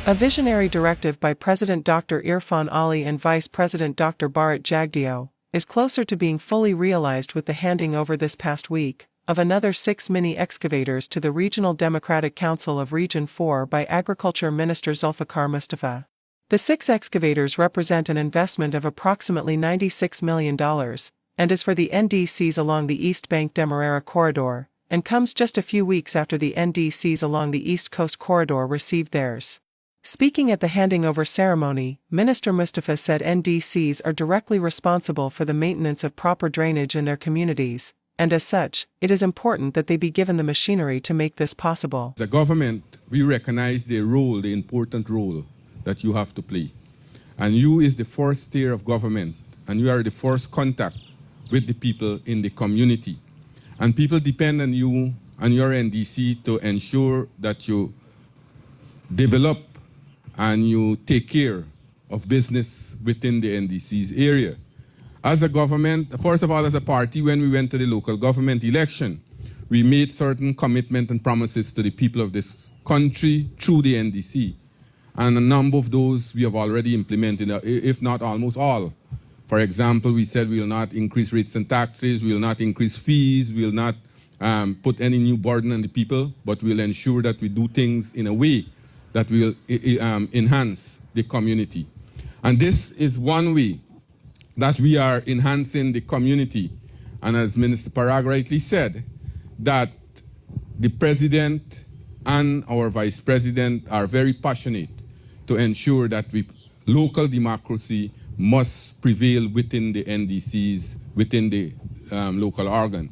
A visionary directive by President Dr. Irfan Ali and Vice President Dr. Bharat Jagdeo is closer to being fully realized with the handing over this past week of another 6 mini excavators to the Regional Democratic Council of Region 4 by Agriculture Minister Zulfikar Mustafa. The 6 excavators represent an investment of approximately $96 million and is for the NDCs along the East Bank Demerara corridor, and comes just a few weeks after the NDCs along the East Coast corridor received theirs. Speaking at the handing over ceremony, Minister Mustafa said NDCs are directly responsible for the maintenance of proper drainage in their communities, and as such, it is important that they be given the machinery to make this possible. The government, we recognize the role, the important role that you have to play. And you is the first tier of government, and you are the first contact with the people in the community. And people depend on you and your NDC to ensure that you develop and you take care of business within the NDC's area. As a government, first of all, as a party, when we went to the local government election, we made certain commitments and promises to the people of this country through the NDC. And a number of those we have already implemented, if not almost all. For example, we said we will not increase rates and taxes, we will not increase fees, we will not put any new burden on the people, but we'll ensure that we do things in a way that will enhance the community. And this is one way that we are enhancing the community. And as Minister Parag rightly said, that the President and our Vice President are very passionate to ensure that local democracy must prevail within the NDCs, within the local organ.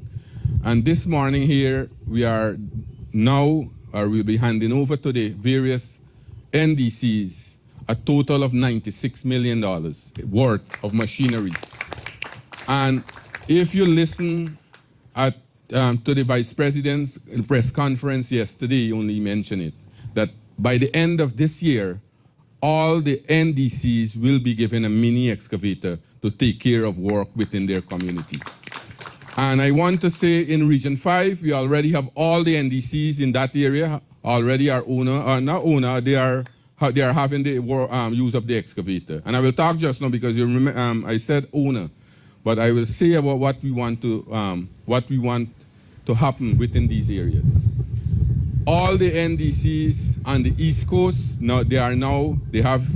And this morning here, we are now, or we'll be handing over to the various NDCs a total of $96 million worth of machinery. And if you listen to the Vice President's press conference yesterday, he only mentioned it, that by the end of this year, all the NDCs will be given a mini excavator to take care of work within their community. And I want to say in Region 5, we already have all the NDCs in that area already are they are having the use of the excavator. And I will talk just now because you remember I said owner, but I will say about what we want to happen within these areas. All the NDCs on the East Coast they have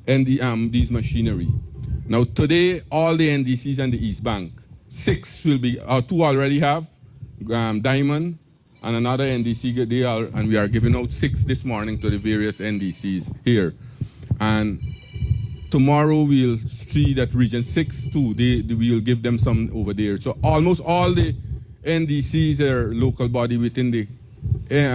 these machinery. Now today, all the NDCs on the East Bank, 6 will be, 2 already have, Diamond, and another NDC, and we are giving out 6 this morning to the various NDCs here. And tomorrow we'll see that Region 6 too, we'll give them some over there. So almost all the NDCs or local body within the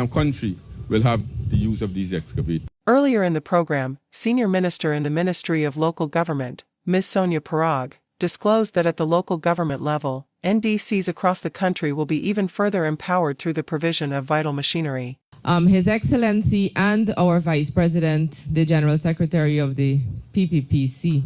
country will have the use of these excavators. Earlier in the program, Senior Minister in the Ministry of Local Government, Ms. Sonia Parag, disclosed that at the local government level, NDCs across the country will be even further empowered through the provision of vital machinery. His Excellency and our Vice President, the General Secretary of the PPP,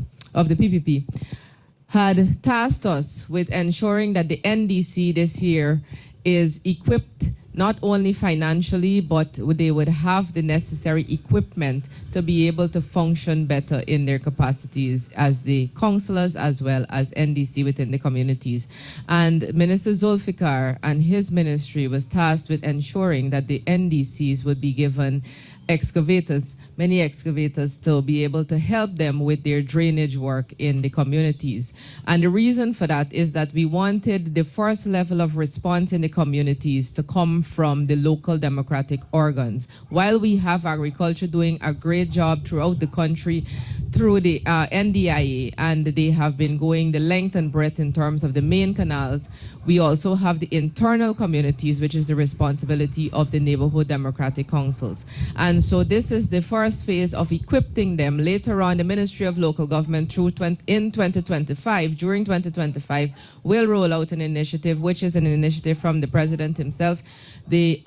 had tasked us with ensuring that the NDC this year is equipped not only financially, but they would have the necessary equipment to be able to function better in their capacities as the councillors as well as NDC within the communities. And Minister Zulfikar and his ministry was tasked with ensuring that the NDCs would be given excavators, many excavators, to be able to help them with their drainage work in the communities. And the reason for that is that we wanted the first level of response in the communities to come from the local democratic organs. While we have agriculture doing a great job throughout the country through the NDIA, and they have been going the length and breadth in terms of the main canals, we also have the internal communities, which is the responsibility of the neighborhood democratic councils. And so this is the first phase of equipping them. Later on, the Ministry of Local Government in 2025, during 2025, will roll out an initiative, which is an initiative from the President himself, the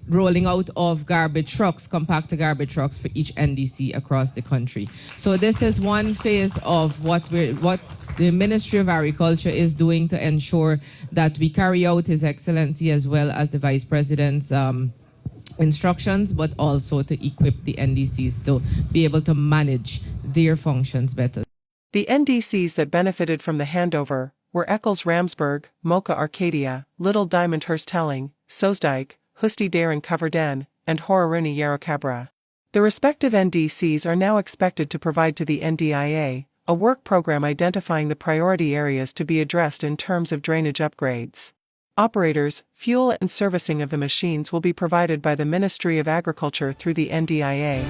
rolling out of garbage trucks, compactor garbage trucks for each NDC across the country. So this is one phase of what the Ministry of Agriculture is doing to ensure that we carry out His Excellency as well as the Vice President's instructions, but also to equip the NDCs to be able to manage their functions better. The NDCs that benefited from the handover were Eccles Ramsburg, Mocha Arcadia, Little Diamondhurst Telling, Soesdijk, Husty Dare and Coverden, and Horaruni Yarrowcabra. The respective NDCs are now expected to provide to the NDIA a work program identifying the priority areas to be addressed in terms of drainage upgrades. Operators, fuel and servicing of the machines will be provided by the Ministry of Agriculture through the NDIA.